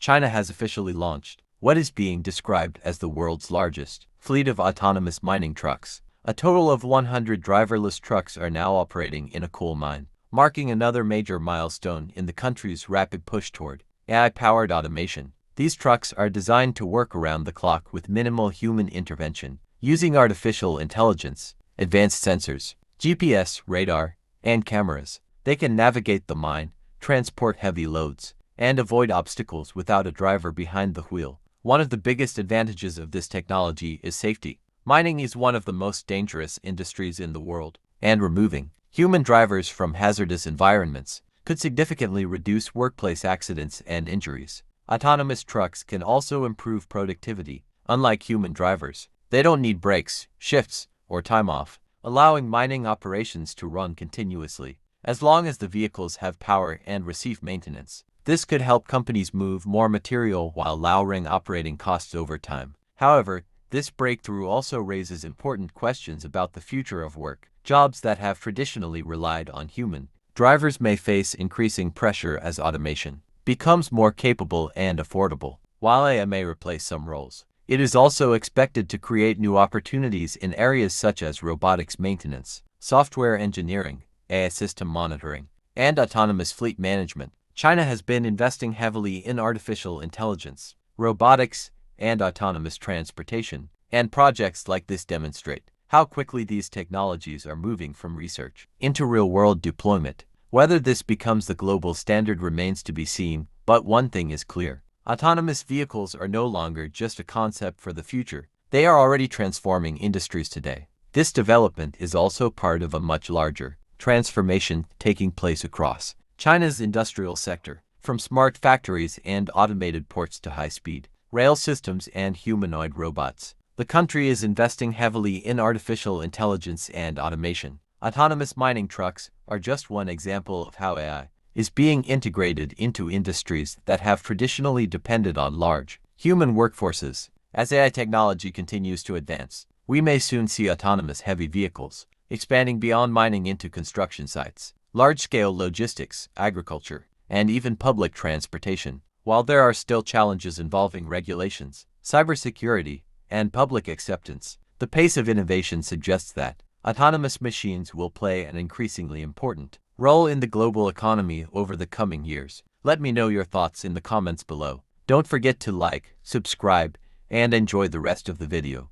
China has officially launched what is being described as the world's largest fleet of autonomous mining trucks. A total of 100 driverless trucks are now operating in a coal mine, marking another major milestone in the country's rapid push toward AI-powered automation. These trucks are designed to work around the clock with minimal human intervention, using artificial intelligence, advanced sensors, GPS, radar, and cameras. They can navigate the mine, transport heavy loads, and avoid obstacles without a driver behind the wheel. One of the biggest advantages of this technology is safety. Mining is one of the most dangerous industries in the world, and removing human drivers from hazardous environments could significantly reduce workplace accidents and injuries. Autonomous trucks can also improve productivity. Unlike human drivers, they don't need breaks, shifts, or time off, allowing mining operations to run continuously, as long as the vehicles have power and receive maintenance. This could help companies move more material while lowering operating costs over time. However, this breakthrough also raises important questions about the future of work. Jobs that have traditionally relied on human drivers may face increasing pressure as automation becomes more capable and affordable. While AI may replace some roles, it is also expected to create new opportunities in areas such as robotics maintenance, software engineering, AI system monitoring, and autonomous fleet management. China has been investing heavily in artificial intelligence, robotics, and autonomous transportation, and projects like this demonstrate how quickly these technologies are moving from research into real-world deployment. Whether this becomes the global standard remains to be seen, but one thing is clear. Autonomous vehicles are no longer just a concept for the future. They are already transforming industries today. This development is also part of a much larger transformation taking place across China's industrial sector, from smart factories and automated ports to high-speed rail systems and humanoid robots. The country is investing heavily in artificial intelligence and automation. Autonomous mining trucks are just one example of how AI is being integrated into industries that have traditionally depended on large human workforces. As AI technology continues to advance, we may soon see autonomous heavy vehicles expanding beyond mining into construction sites, large-scale logistics, agriculture, and even public transportation. While there are still challenges involving regulations, cybersecurity, and public acceptance, the pace of innovation suggests that autonomous machines will play an increasingly important role in the global economy over the coming years. Let me know your thoughts in the comments below. Don't forget to like, subscribe, and enjoy the rest of the video.